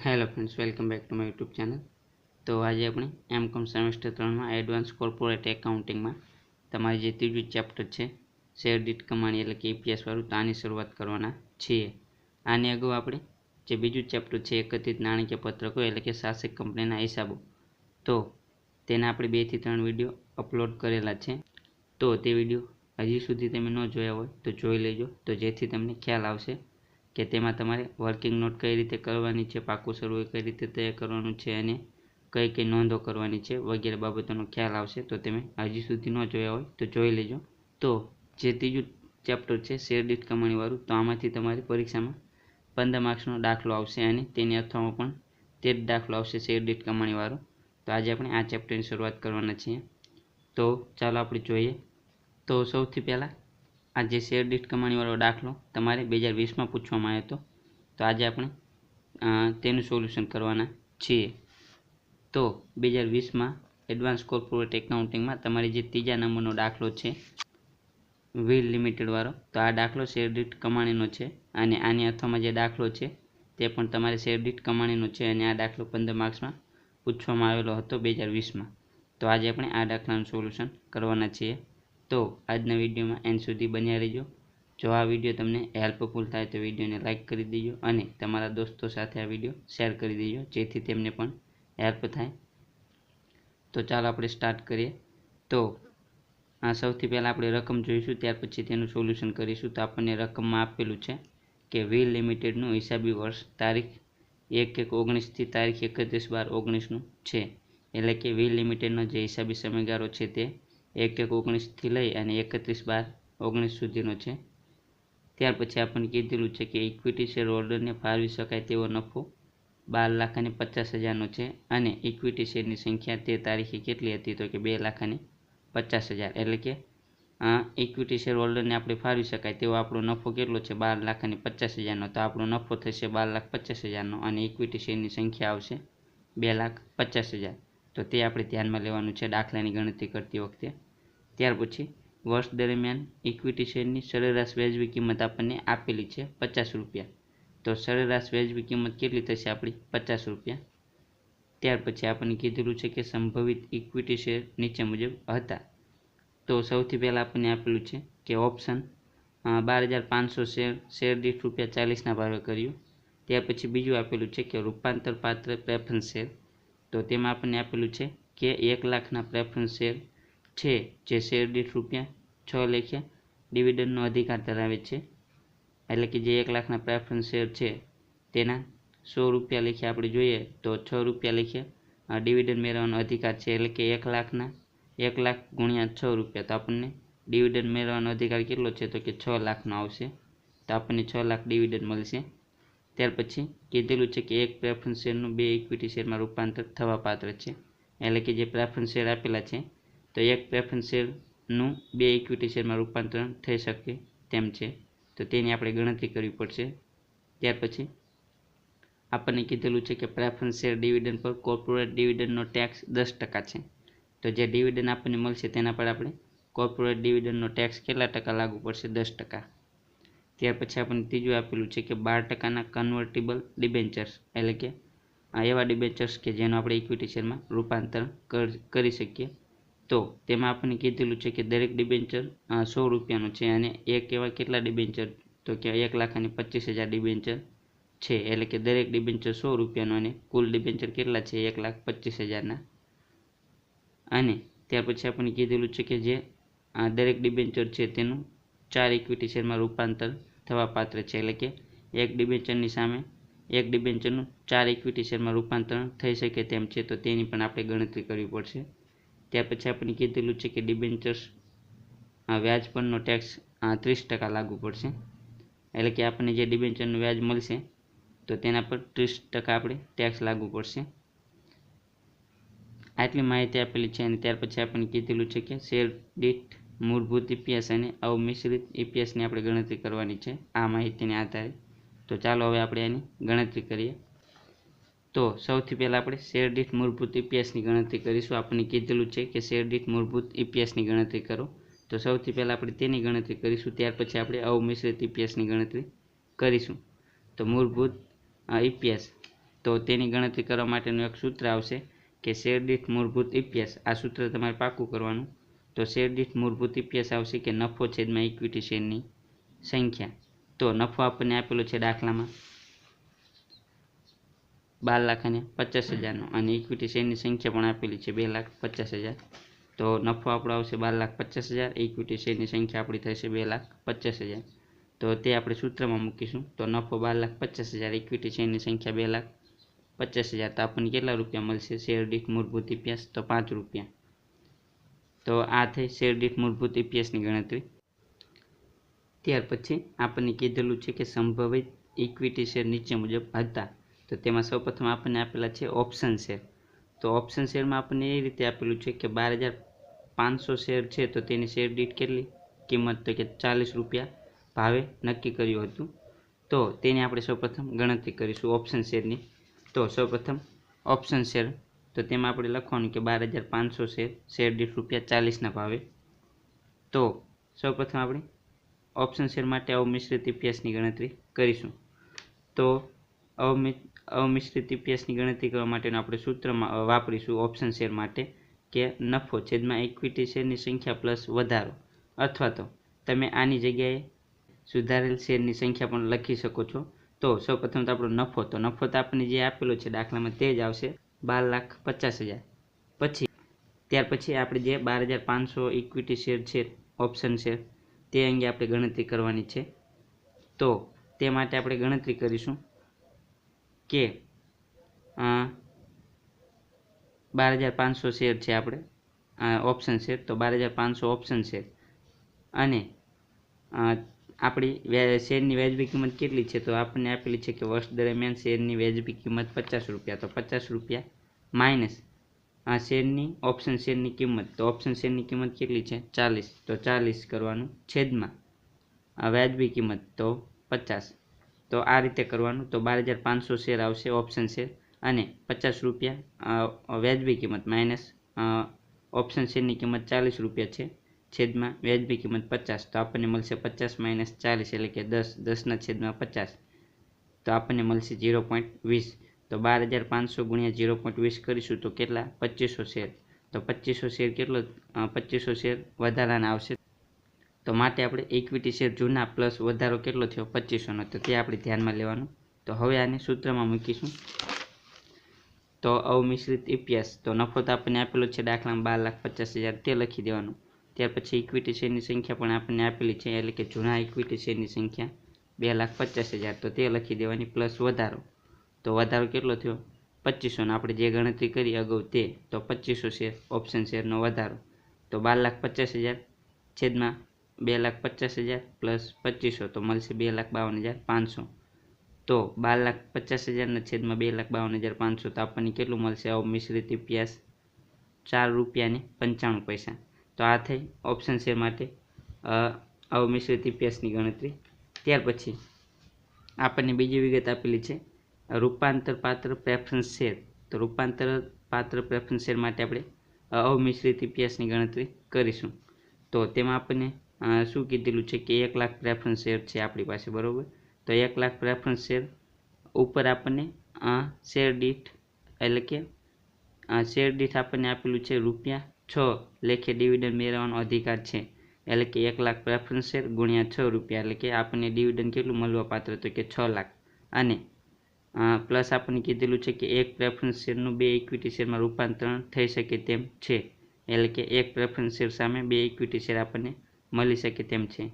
Hello friends, welcome back to my YouTube channel. तो आज આપણે એમકોમ સેમેસ્ટર 3 માં એડવાન્સ કોર્પોરેટ એકાઉન્ટિંગમાં તમારી જે ત્રીજું ચેપ્ટર છે શેર દીઠ કમાણી એટલે કે ઈપીએસ વાળું, તો આની શરૂઆત કરવાના છીએ। આની અગાઉ આપણે જે બીજું ચેપ્ટર છે એકત્રિત નાણાકીય પત્રકો એટલે કે શાસક કંપનીના હિસાબો, તો તેના આપણે 2 થી 3 વિડીયો અપલોડ કરેલા છે। તો તે વિડીયો હજી સુધી તમે ન જોયા હોય તો જોઈ લેજો, તો જેથી તમને ખ્યાલ આવશે કે તેમાં તમારે વર્કિંગ નોટ કઈ રીતે કરવાની છે, પાકું સર્વે કઈ રીતે તૈયાર કરવાનું છે અને કઈ કઈ નોંધો કરવાની છે વગેરે બાબતોનો ખ્યાલ આવશે। તો તમે હજી સુધી ન જોયા હોય તો જોઈ લેજો। તો જે ત્રીજું ચેપ્ટર છે શેર દીઠ કમાણીવાળું, તો આમાંથી તમારી પરીક્ષામાં 15 માર્ક્સનો દાખલો આવશે અને તેની અથવામાં પણ તે જ દાખલો આવશે શેર દીઠ કમાણીવાળો। તો આજે આપણે આ ચેપ્ટરની શરૂઆત કરવાના છીએ। તો ચાલો આપણે જોઈએ। તો સૌથી પહેલાં આ જે શેર દીઠ કમાણીવાળો દાખલો તમારે 2020માં પૂછવામાં આવ્યો હતો, તો આજે આપણે તેનું સોલ્યુશન કરવાના છીએ। તો 2020માં એડવાન્સ કોર્પોરેટ એકાઉન્ટિંગમાં તમારી જે ત્રીજા નંબરનો દાખલો છે વ્હીલ લિમિટેડ વાળો, તો આ દાખલો શેર દીઠ કમાણીનો છે અને આની અથવામાં જે દાખલો છે તે પણ તમારે શેર દીઠ કમાણીનો છે અને આ દાખલો 15 માર્ક્સમાં પૂછવામાં આવેલો હતો 2020માં। તો આજે આપણે આ દાખલાનું સોલ્યુશન કરવાના છીએ। તો આજના વિડીયોમાં એન્ડ સુધી બન્યા રહેજો। જો આ વિડીયો તમને હેલ્પફુલ થાય તો વિડીયોને લાઇક કરી દેજો અને તમારા દોસ્તો સાથે આ વિડીયો શેર કરી દેજો, જેથી તેમને પણ હેલ્પ થાય। તો ચાલો આપણે સ્ટાર્ટ કરીએ। તો આ સૌથી પહેલાં આપણે રકમ જોઈશું, ત્યાર પછી તેનું સોલ્યુશન કરીશું। તો આપણને રકમમાં આપેલું છે કે વ્હીલ લિમિટેડનું હિસાબી વર્ષ તારીખ 1/1/19 થી તારીખ 31/12/19નું છે, એટલે કે વ્હીલ લિમિટેડનો જે હિસાબી સમયગાળો છે તે 1/1/19 થી લઈ અને 31/12/19 સુધીનો છે। ત્યાર પછી આપણને કીધેલું છે કે ઇક્વિટી શેર હોલ્ડરને ફાળવી શકાય તેવો નફો 12,50,000નો છે અને ઇક્વિટી શેરની સંખ્યા તે તારીખે કેટલી હતી, તો કે 2,50,000, એટલે કે ઇક્વિટી શેર હોલ્ડરને આપણે ફાળવી શકાય તેવો આપણો નફો કેટલો છે 12,50,000નો, તો આપણો નફો થશે 12,50,000નો અને ઇક્વિટી શેરની સંખ્યા આવશે 2,50,000। તો તે આપણે ધ્યાનમાં લેવાનું છે દાખલાની ગણતરી કરતી વખતે। ત્યાર પછી વર્ષ દરમિયાન ઇક્વિટી શેરની સરેરાશ વ્યાજબી કિંમત આપણને આપેલી છે 50 રૂપિયા, તો સરેરાશ વ્યાજબી કિંમત કેટલી થશે આપણી 50 રૂપિયા। ત્યાર પછી આપણને કીધેલું છે કે સંભવિત ઇક્વિટી શેર નીચે મુજબ હતા। તો સૌથી પહેલાં આપણને આપેલું છે કે ઓપ્શન 12,500 શેર દીઠ ₹40ના ભાવે કર્યું। ત્યાર પછી બીજું આપેલું છે કે રૂપાંતર પાત્ર પ્રેફરન્સ શેર, તો તેમાં આપણને આપેલું છે કે 1 લાખના પ્રેફરન્સ શેર છે જે શેર દીઠ ₹6 લેખે ડિવિડન્ડનો અધિકાર ધરાવે છે, એટલે કે જે 1 લાખના પ્રેફરન્સ શેર છે તેના 100 રૂપિયા લેખે આપણે જોઈએ તો 6 રૂપિયા લેખે ડિવિડન્ડ મેળવવાનો અધિકાર છે, એટલે કે 1 લાખ ગુણ્યા 6 રૂપિયા, તો આપણને ડિવિડન્ડ મેળવવાનો અધિકાર કેટલો છે, તો કે 6 લાખનો આવશે, તો આપણને 6 લાખ ડિવિડન્ડ મળશે। ત્યાર પછી કીધેલું છે કે એક પ્રેફરન્સ શેરનું 2 ઇક્વિટી શેરમાં રૂપાંતર થવા પાત્ર છે, એટલે કે જે પ્રેફરન્સ શેર આપેલા છે તો એક પ્રેફરન્સ શેરનું 2 ઇક્વિટી શેરમાં રૂપાંતર થઈ શકે તેમ છે, તો તેની આપણે ગણતરી કરવી પડશે। ત્યાર પછી આપણને કીધેલું છે કે પ્રેફરન્સ શેર ડિવિડન્ડ પર કોર્પોરેટ ડિવિડન્ડનો ટેક્સ 10% છે, તો જે ડિવિડન્ડ આપણને મળશે તેના પર આપણે કોર્પોરેટ ડિવિડન્ડનો ટેક્સ કેટલા ટકા લાગુ પડશે, 10%। ત્યાર પછી આપણને ત્રીજું આપેલું છે કે 12%ના કન્વર્ટિબલ ડિબેન્ચર્સ, એટલે કે એવા ડિબેન્ચર્સ કે જેનું આપણે ઇક્વિટી શેરમાં રૂપાંતર કરી શકીએ। તો તેમાં આપણને કીધેલું છે કે દરેક ડિબેન્ચર 100 રૂપિયાનું છે અને એક એવા કેટલા ડિબેન્ચર, તો કે 1,25,000 ડિબેન્ચર છે, એટલે કે દરેક ડિબેન્ચર 100 રૂપિયાનું અને કુલ ડિબેન્ચર કેટલા છે 1,25,000ના। અને ત્યાર પછી આપણને કીધેલું છે કે જે દરેક ડિબેન્ચર છે તેનું 4 ઇક્વિટી શેરમાં રૂપાંતર થવા પાત્ર છે, એટલે કે એક ડિબેન્ચરની સામે એક ડિબેન્ચરનું 4 ઇક્વિટી શેરમાં રૂપાંતર થઈ શકે તેમ છે, તો તેની પણ આપણે ગણતરી કરવી પડશે। ત્યાર પછી આપણને કીધેલું છે કે ડિબેન્ચર્સ વ્યાજ પરનો ટેક્સ 30% લાગુ પડશે, એટલે કે આપણને જે ડિબેન્ચરનું વ્યાજ મળશે તો તેના પર 30% આપણે ટેક્સ લાગુ પડશે। આટલી માહિતી આપેલી છે અને ત્યાર પછી આપણને કીધેલું છે કે શેર દીઠ મૂળભૂત ઈપીએસ અને અવમિશ્રિત ઈપીએસની આપણે ગણતરી કરવાની છે આ માહિતીને આધારે। તો ચાલો હવે આપણે એની ગણતરી કરીએ। તો સૌથી પહેલાં આપણે શેર દીઠ મૂળભૂત ઈપીએસની ગણતરી કરીશું। આપણને કીધેલું છે કે શેર દીઠ મૂળભૂત ઈપીએસની ગણતરી કરો, તો સૌથી પહેલાં આપણે તેની ગણતરી કરીશું, ત્યાર પછી આપણે અવમિશ્રિત ઈપીએસની ગણતરી કરીશું। તો મૂળભૂત ઈપીએસ તો તેની ગણતરી કરવા માટેનું એક સૂત્ર આવશે કે શેર દીઠ મૂળભૂત EPS. આ સૂત્ર તમારે પાકું કરવાનું. તો શેર દીઠ મૂળભૂત EPS આવશે કે નફો છેદમાં ઇક્વિટી શેરની સંખ્યા. તો નફો આપણને આપેલો છે દાખલામાં 12,50,000નો અને ઇક્વિટી શેરની સંખ્યા પણ આપેલી છે 2,50,000. તો નફો આપણો આવશે 12,50,000, ઇક્વિટી શેરની સંખ્યા આપણી થશે 2,50,000. તો તે આપણે સૂત્રમાં મૂકીશું. તો નફો 12,50,000, ઇક્વિટી શેરની સંખ્યા 2,50,000. તો આપણને કેટલા રૂપિયા મળશે શેર દીઠ મૂળભૂત EPS? તો 5 રૂપિયા. તો આ થઈ શેર દીઠ મૂળભૂત EPSની ગણતરી. ત્યાર પછી આપણને કીધેલું છે કે સંભવિત ઇક્વિટી શેર નીચે મુજબ હતા. તો તેમાં સૌપ્રથમ આપણને આપેલા છે ઓપ્શન શેર. તો ઓપ્શન શેરમાં આપણને એ રીતે આપેલું છે કે 12,500 શેર છે તો તેની શેર દીઠ કેટલી કિંમત? તો કે 40 રૂપિયા ભાવે નક્કી કર્યું હતું. તો તેની આપણે સૌપ્રથમ ગણતરી કરીશું ઓપ્શન શેરની. તો સૌપ્રથમ ઓપ્શન શેર, તો તેમાં આપણે લખવાનું કે 12,500 શેર, શેર દીઠ ₹40ના ભાવે. તો સૌપ્રથમ આપણે ઓપ્શન શેર માટે અવમિશ્રિત EPSની ગણતરી કરીશું. તો અવમિશ્રિત EPSની ગણતરી કરવા માટેનું આપણે સૂત્રમાં વાપરીશું ઓપ્શન શેર માટે કે નફો છેદમાં ઇક્વિટી શેરની સંખ્યા પ્લસ વધારો, અથવા તો તમે આની જગ્યાએ સુધારેલ શેરની સંખ્યા પણ લખી શકો છો. તો સૌપ્રથમ તો આપણો નફો, તો નફો તો આપણને જે આપેલો છે દાખલામાં તે જ આવશે 12,50,000. ત્યાર પછી આપણે જે 12,500 ઇક્વિટી શેર છે ઓપ્શન શેર, તે અંગે આપણે ગણતરી કરવાની છે. તો તે માટે આપણે ગણતરી કરીશું કે 12,500 શેર છે આપણે ઓપ્શન શેર. તો 12,500 ઓપ્શન શેર અને આપણી શેરની વ્યાજબી કિંમત કેટલી છે? તો આપણને આપેલી છે કે વર્ષ દરમિયાન શેરની વ્યાજબી કિંમત 50 રૂપિયા. તો 50 રૂપિયા માઇનસ શેરની ઓપ્શન શેરની કિંમત. તો ઓપ્શન શેરની કિંમત કેટલી છે? 40. તો 40 કરવાનું છેદમાં વ્યાજબી કિંમત તો 50. તો આ રીતે કરવાનું. તો 12,500 શેર આવશે ઓપ્શન શેર અને 50 રૂપિયા વ્યાજબી કિંમત માઇનસ ઓપ્શન શેરની કિંમત 40 રૂપિયા છે છેદમાં વ્યાજબી કિંમત 50. તો આપણને મળશે 50 માઇનસ 40 એટલે કે 10. 10ના છેદમાં 50. તો આપણને મળશે 0.20. તો 12,500 ગુણ્યા 0.20 કરીશું તો કેટલા? 2500 શેર. તો 2500 શેર કેટલો? 2500 શેર વધારાના આવશે. તો માટે આપણે ઇક્વિટી શેર જૂના પ્લસ વધારો કેટલો થયો? 2500નો. તો તે આપણે ધ્યાનમાં લેવાનું. તો હવે આને સૂત્રમાં મૂકીશું. તો અવમિશ્રિત EPS, તો નફો તો આપણને આપેલો છે દાખલામાં 12,50,000, તે લખી દેવાનું. ત્યાર પછી ઇક્વિટી શેરની સંખ્યા પણ આપણને આપેલી છે, એટલે કે જૂના ઇક્વિટી શેરની સંખ્યા 2,50,000, તો તે લખી દેવાની પ્લસ વધારો. તો વધારો કેટલો થયો? 2500નો. આપણે જે ગણતરી કરી અગાઉ તે. તો 2500 શેર ઓપ્શન શેરનો વધારો. તો 12,50,000 છેદમાં 2,50,000 પ્લસ 2500 તો મળશે 2,52,500. તો 12,50,000ના છેદમાં 2,52,500 તો આપણને કેટલું મળશે અવમિશ્રિત EPS? 4 રૂપિયા ને 95 પૈસા. તો આ થઈ ઓપ્શન શેર માટે અવમિશ્રિત EPSની ગણતરી. ત્યાર પછી આપણને બીજી વિગત આપેલી છે રૂપાંતર પાત્ર પ્રેફરન્સ શેર. તો રૂપાંતર પાત્ર પ્રેફરન્સ શેર માટે આપણે અવમિશ્રિત EPSની ગણતરી કરીશું. તો તેમાં આપણને શું કીધેલું છે કે 1 લાખ પ્રેફરન્સ શેર છે આપણી પાસે, બરાબર. તો 1 લાખ પ્રેફરન્સ શેર ઉપર આપણને શેર દીઠ, એટલે કે શેર દીઠ આપણને આપેલું છે ₹6 લેખે ડિવિડન્ડ મેળવવાનો અધિકાર છે. એટલે કે 1 લાખ પ્રેફરન્સ શેર ગુણ્યા 6 રૂપિયા, એટલે કે આપણને ડિવિડન્ડ કેટલું મળવા પાત્ર? તો કે 6 લાખ. અને પ્લસ આપણને કીધેલું છે કે એક પ્રેફરન્સ શેરનું 2 ઇક્વિટી શેરમાં રૂપાંતરણ થઈ શકે તેમ છે. એટલે કે એક પ્રેફરન્સ શેર સામે 2 ઇક્વિટી શેર આપણને મળી શકે તેમ છે.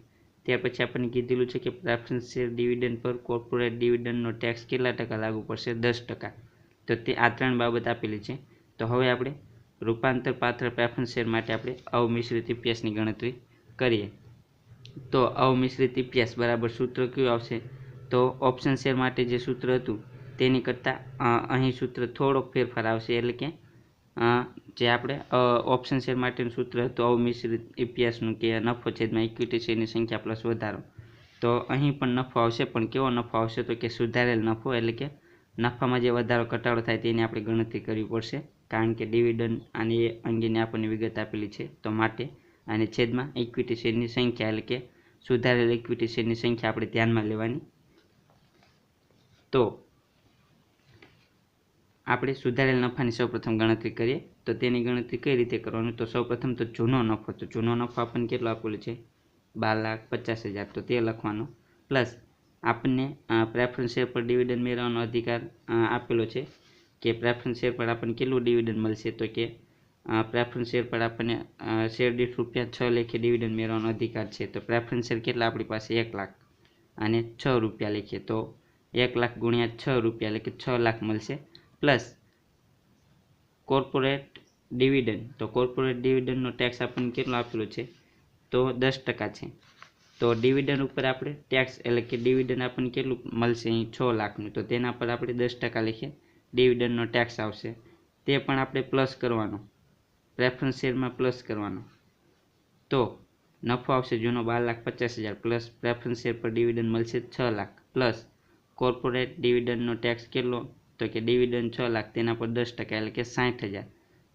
ત્યાર પછી આપણને કીધેલું છે કે પ્રેફરન્સ શેર ડિવિડન્ડ પર કોર્પોરેટ ડિવિડન્ડનો ટેક્સ કેટલા ટકા લાગુ પડશે? 10%. તો તે આ 3 બાબત આપેલી છે. તો હવે આપણે રૂપાંતર પાત્ર પ્રેફરન્સ શેર માટે આપણે અવમિશ્રિત EPSની ગણતરી કરીએ. તો અવમિશ્રિત EPS બરાબર સૂત્ર કયું આવશે? તો ઓપ્શન શેર માટે જે સૂત્ર હતું તેની કરતાં અહીં સૂત્ર થોડોક ફેરફાર આવશે. એટલે કે જે આપણે ઓપ્શન શેર માટેનું સૂત્ર હતું અવમિશ્રિત EPSનું કે નફો છેદમાં ઇક્વિટી શેરની સંખ્યા પ્લસ વધારો. તો અહીં પણ નફો આવશે, પણ કેવો નફો આવશે? તો કે સુધારેલ નફો. એટલે કે નફામાં જે વધારો ઘટાડો થાય તેની આપણે ગણતરી કરવી પડશે, કારણ કે ડિવિડન્ડ અને એ અંગેની આપણને વિગત આપેલી છે. તો માટે અને છેદમાં ઇક્વિટી શેરની સંખ્યા, એટલે કે સુધારેલ ઇક્વિટી શેરની સંખ્યા આપણે ધ્યાનમાં લેવાની. તો આપણે સુધારેલ નફાની સૌપ્રથમ ગણતરી કરીએ તો તેની ગણતરી કઈ રીતે કરવાની તો સૌપ્રથમ તો જૂનો નફો તો જૂનો નફો આપણને કેટલો આપેલો છે 12,50,000 તો તે લખવાનો પ્લસ આપણને પ્રેફરન્સ શેર પર ડિવિડન્ડ મેળવવાનો અધિકાર આપેલો છે કે પ્રેફરન્સ શેર પર આપણને કેટલું ડિવિડન્ડ મળશે તો કે પ્રેફરન્સ શેર પર આપણને શેર દીઠ ₹6 લેખે ડિવિડન્ડ મેળવવાનો અધિકાર છે તો પ્રેફરન્સ શેર કેટલા આપણી પાસે 1 લાખ અને ₹6 લેખીએ તો 1 લાખ ગુણ્યા ₹6 એટલે કે 6 લાખ મળશે પ્લસ કોર્પોરેટ ડિવિડન્ડ તો કોર્પોરેટ ડિવિડન્ડનો ટેક્સ આપણને કેટલો આપેલો છે તો 10% છે તો ડિવિડન્ડ ઉપર આપણે ટેક્સ એટલે કે ડિવિડન્ડ આપણને કેટલું મળશે અહીં 6 લાખનું તો તેના પર આપણે 10% લખીએ ડિવિડન્ડનો ટેક્સ આવશે તે પણ આપણે પ્લસ કરવાનો પ્રેફરન્સ શેરમાં પ્લસ કરવાનો તો નફો આવશે જૂનો 12,50,000 પ્લસ પ્રેફરન્સ શેર પર ડિવિડન્ડ મળશે 6 લાખ પ્લસ કોર્પોરેટ ડિવિડન્ડનો ટેક્સ કેટલો તો કે ડિવિડન્ડ 6 લાખ તેના પર 10% એટલે કે 60,000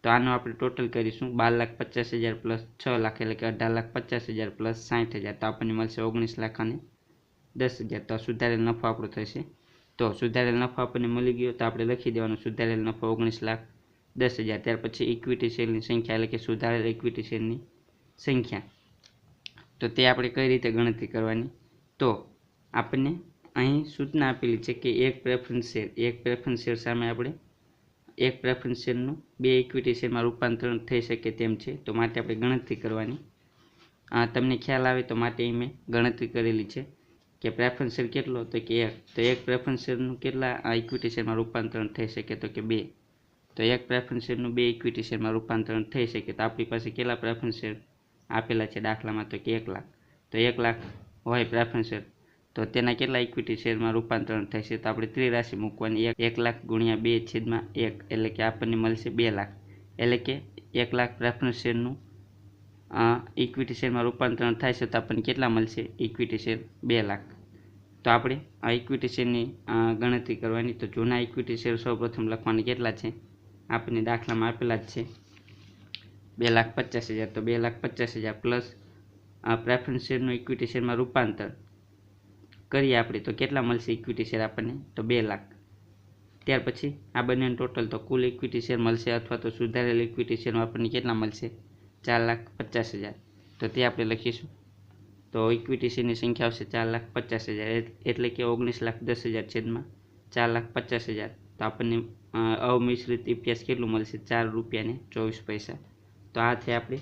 તો આનો આપણે ટોટલ કરીશું 12,50,000 પ્લસ 6 લાખ એટલે કે 18,50,000 પ્લસ 60,000 તો આપણને મળશે 19,10,000 તો સુધારેલ નફો આપણો થશે તો સુધારેલ નફો આપણને મળી ગયો તો આપણે લખી દેવાનું સુધારેલ નફો 19,10,000 ત્યાર પછી ઇક્વિટી શેરની સંખ્યા એટલે કે સુધારેલ ઇક્વિટી શેરની સંખ્યા તો તે આપણે કઈ રીતે ગણતરી કરવાની તો આપણને અહીં સૂચના આપેલી છે કે એક પ્રેફરન્સ શેર સામે આપણે એક પ્રેફરન્સ શેરનું 2 ઇક્વિટી શેરમાં રૂપાંતરણ થઈ શકે તેમ છે તો માટે આપણે ગણતરી કરવાની તમને ખ્યાલ આવે તો માટે અહીં મેં ગણતરી કરેલી છે કે પ્રેફરન્સ શેર કેટલો તો કે 1 તો એક પ્રેફરન્સ શેરનું કેટલા ઇક્વિટી શેરમાં રૂપાંતરણ થઈ શકે તો કે 2 તો એક પ્રેફરન્સ શેરનું 2 ઇક્વિટી શેરમાં રૂપાંતરણ થઈ શકે તો આપણી પાસે કેટલા પ્રેફરન્સ શેર આપેલા છે દાખલામાં તો કે 1 લાખ તો 1 લાખ હોય પ્રેફરન્સ શેર તો તેના કેટલા ઇક્વિટી શેરમાં રૂપાંતરણ થશે તો આપણે ત્રિરાશિ મૂકવાની 1 લાખ ગુણ્યા 2/1 એટલે કે આપણને મળશે 2 લાખ એટલે કે 1 લાખ પ્રેફરન્સ શેરનું ઇક્વિટી શેરમાં રૂપાંતરણ થાય છે તો આપણને કેટલા મળશે ઇક્વિટી શેર 2 લાખ તો આપણે આ ઇક્વિટી શેરની ગણતરી કરવાની તો જૂના ઇક્વિટી શેર સૌપ્રથમ લખવાની કેટલા છે આપણને દાખલામાં આપેલા જ છે 2,50,000 તો 2,50,000 પ્લસ પ્રેફરન્સ શેરનું ઇક્વિટી શેરમાં રૂપાંતર કરીએ આપણે તો કેટલા મળશે ઇક્વિટી શેર આપણને તો 2 લાખ ત્યાર પછી આ બંનેનું ટોટલ તો કુલ ઇક્વિટી શેર મળશે અથવા તો સુધારેલ ઇક્વિટી શેરમાં આપણને કેટલા મળશે 4,50,000 તો તે આપણે લખીશું તો ઇક્વિટી શેરની સંખ્યા આવશે 4,50,000 એટલે કે 19,10,000 છેદમાં 4,50,000 તો આપણને અમિશ્રિત EPS કેટલું મળશે ₹4.24 તો આ છે આપણે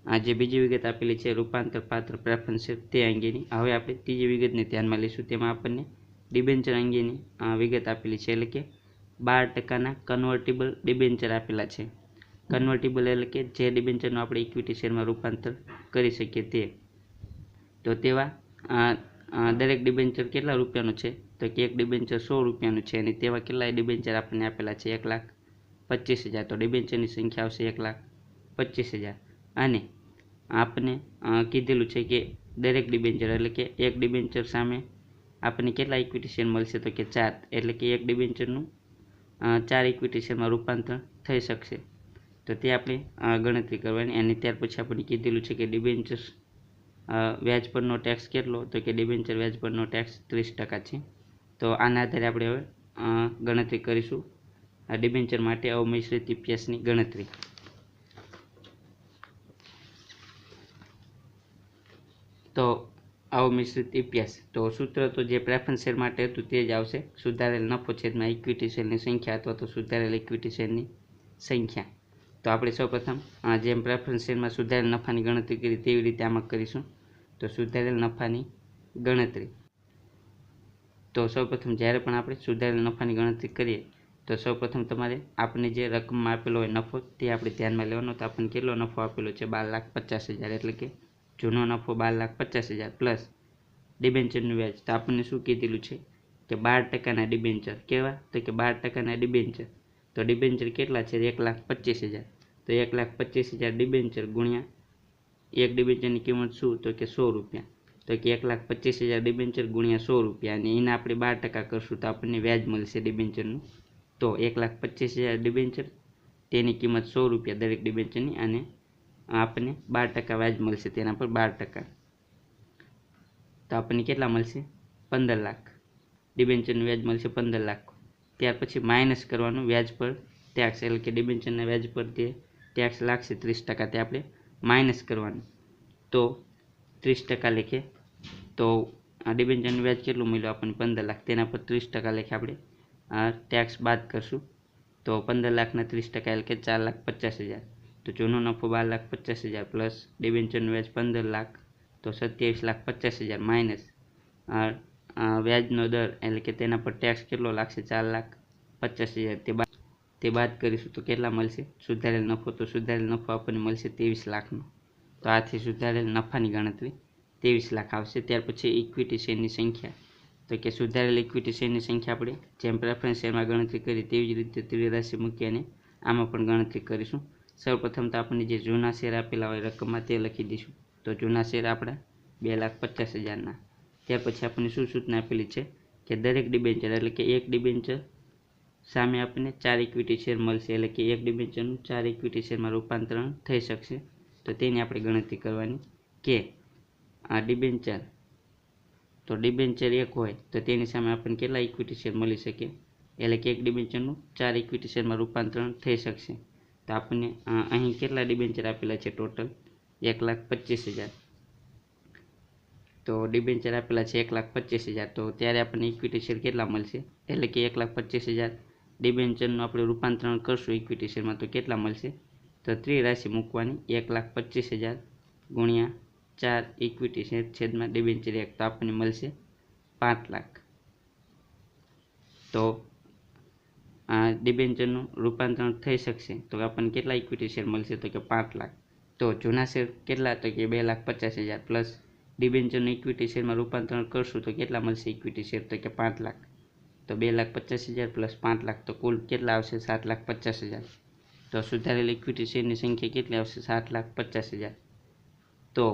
આ જે બીજી વિગત આપેલી છે રૂપાંતર પાત્ર પ્રેફરન્સ શેર તે અંગેની હવે આપણે ત્રીજી વિગતને ધ્યાનમાં લઈશું તેમાં આપણને ડિબેન્ચર અંગેની વિગત આપેલી છે એટલે કે 12%ના કન્વર્ટિબલ ડિબેન્ચર આપેલા છે કન્વર્ટિબલ એટલે કે જે ડિબેન્ચરનું આપણે ઇક્વિટી શેરમાં રૂપાંતર કરી શકીએ તે તો તેવા દરેક ડિબેન્ચર કેટલા રૂપિયાનું છે તો કે એક ડિબેન્ચર ₹100 છે અને તેવા કેટલાય ડિબેન્ચર આપણને આપેલા છે 1,25,000 તો ડિબેન્ચરની સંખ્યા આવશે 1,25,000 અને આપણે કીધેલું છે કે દરેક ડિબેન્ચર એટલે કે એક ડિબેન્ચર સામે આપણને કેટલા ઇક્વિટી શેર મળશે તો કે 4 એટલે કે એક ડિબેન્ચરનું 4 ઇક્વિટી શેરમાં રૂપાંતર થઈ શકશે તો તે આપણે ગણતરી કરવાની અને ત્યાર પછી આપણે કીધેલું છે કે ડિબેન્ચર્સ વ્યાજ પરનો ટેક્સ કેટલો તો કે ડિબેન્ચર વ્યાજ પરનો ટેક્સ 30% છે તો આના આધારે આપણે હવે ગણતરી કરીશું આ ડિબેન્ચર માટે અમિશ્રિત EPSની ગણતરી તો અમિશ્રિત EPS તો સૂત્ર તો જે પ્રેફરન્સ શેર માટે હતું તે જ આવશે સુધારેલ નફો છેદમાં ઇક્વિટી શેરની સંખ્યા અથવા તો સુધારેલ ઇક્વિટી શેરની સંખ્યા તો આપણે સૌપ્રથમ જેમ પ્રેફરન્સ શેરમાં સુધારેલ નફાની ગણતરી કરી તેવી રીતે આમાં કરીશું તો સુધારેલ નફાની ગણતરી તો સૌપ્રથમ જ્યારે પણ આપણે સુધારેલ નફાની ગણતરી કરીએ તો સૌપ્રથમ તમારે આપણને જે રકમમાં આપેલો હોય નફો તે આપણે ધ્યાનમાં લેવાનો તો આપણને કેટલો નફો આપેલો છે 12,50,000 એટલે કે જૂનો નફો 12,50,000 પ્લસ ડિબેન્ચરનું વ્યાજ તો આપણને શું કીધેલું છે કે 12%ના ડિબેન્ચર કેવા તો કે 12%ના ડિબેન્ચર તો ડિબેન્ચર કેટલા છે 1,25,000 તો 1,25,000 ડિબેન્ચર ગુણ્યા એક ડિબેન્ચરની કિંમત શું તો કે ₹100 તો કે 1,25,000 ડિબેન્ચર ગુણ્યા ₹100 અને એના આપણે 12% કરશું તો આપણને વ્યાજ મળશે ડિબેન્ચરનું તો 1,25,000 ડિબેન્ચર તેની કિંમત ₹100 દરેક ડિબેન્ચરની અને આપણને 12% વ્યાજ મળશે તેના પર 12% તો આપણને કેટલા મળશે 15 લાખ ડિબેન્ચરનું વ્યાજ મળશે 15 લાખ ત્યાર પછી માઇનસ કરવાનું વ્યાજ પર ટેક્સ, એટલે કે ડિબેન્ચરના વ્યાજ પર જે ટેક્સ લાગશે 30%, તે આપણે માઇનસ કરવાનું. તો 30% લેખે, તો આ ડિબેન્ચરનું વ્યાજ કેટલું મળ્યું આપણને 15 લાખ, તેના પર 30% લેખે આપણે ટેક્સ બાદ કરશું. તો 15 લાખના 30% એટલે કે 4,50,000. તો જૂનો નફો 12,50,000 પ્લસ ડિબેન્ચરનું વ્યાજ 15 લાખ, તો 27,50,000 માઇનસ વ્યાજનો દર, એટલે કે તેના પર ટેક્સ કેટલો લાગશે 4,50,000, તે બાદ કરીશું તો કેટલા મળશે સુધારેલ નફો. તો સુધારેલ નફો આપણને મળશે 23 લાખનો. તો આથી સુધારેલ નફાની ગણતરી 23 લાખ આવશે. ત્યાર પછી ઇક્વિટી શેરની સંખ્યા, તો કે સુધારેલ ઇક્વિટી શેરની સંખ્યા આપણે જેમ પ્રેફરન્સ શેરમાં ગણતરી કરી તેવી જ રીતે ત્રીજી રાશિ મૂકી અને આમાં પણ ગણતરી કરીશું. સૌપ્રથમ તો આપણને જે જૂના શેર આપેલા હોય રકમમાં તે લખી દઈશું. તો જૂના શેર આપણા 2,50,000ના. ત્યાર પછી આપણને શું સૂચના આપેલી છે કે દરેક ડિબેન્ચર, એટલે કે એક ડિબેન્ચર સામે આપણને 4 ઇક્વિટી શેર મળશે, એટલે કે એક ડિબેન્ચરનું 4 ઇક્વિટી શેરમાં રૂપાંતરણ થઈ શકશે. તો તેની આપણે ગણતરી કરવાની કે આ ડિબેન્ચર, તો ડિબેન્ચર એક હોય તો તેની સામે આપણને કેટલા ઇક્વિટી શેર મળી શકે, એટલે કે એક ડિબેન્ચરનું 4 ઇક્વિટી શેરમાં રૂપાંતરણ થઈ શકશે. તો આપણને અહીં કેટલા ડિબેન્ચર આપેલા છે ટોટલ 1,25,000. તો ડિબેન્ચર આપેલા છે 1,25,000, તો ત્યારે આપણને ઇક્વિટી શેર કેટલા મળશે, એટલે કે 1,25,000 ડિબેન્ચરનું આપણે રૂપાંતરણ કરશું ઇક્વિટી શેરમાં તો કેટલા મળશે. તો ત્રિરાશિ મૂકવાની 1,25,000 ગુણ્યા 4 ઇક્વિટી શેર છેદમાં ડિબેન્ચર 1, તો આપણને મળશે 5 લાખ. તો આ ડિબેન્ચરનું રૂપાંતરણ થઈ શકશે તો આપણને કેટલા ઇક્વિટી શેર મળશે, તો કે 5 લાખ. તો જૂના શેર કેટલા, તો કે 2,50,000 પ્લસ ડિબેન્ચરનું ઇક્વિટી શેરમાં રૂપાંતરણ કરશું તો કેટલા મળશે ઇક્વિટી શેર, તો કે 5 લાખ. તો 2,50,000 પ્લસ 5 લાખ, તો કુલ કેટલા આવશે 7,50,000. તો સુધારેલ ઇક્વિટી શેરની સંખ્યા કેટલી આવશે 7,50,000. તો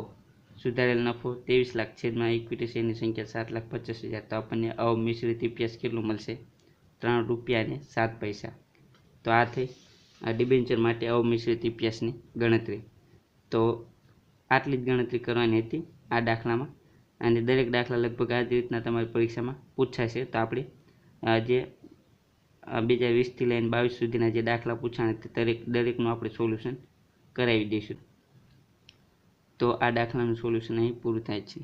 સુધારેલ નફો 23 લાખ છેદમાં ઇક્વિટી શેરની સંખ્યા 7,50,000, તો આપણને અમિશ્રિત EPS કેટલું મળશે ₹3.07. તો આ થઈ આ ડિબેન્ચર માટે અમિશ્રિત EPSની ગણતરી. તો આટલી જ ગણતરી કરવાની હતી આ દાખલામાં, અને દરેક દાખલા લગભગ આ જ રીતના તમારી પરીક્ષામાં પૂછાશે. તો આપણે જે બીજા 20થી લઈને 22 સુધીના જે દાખલા પૂછાણા તે દરેકનું આપણે સોલ્યુશન કરાવી દઈશું. તો આ દાખલાનું સોલ્યુશન અહીં પૂરું થાય છે.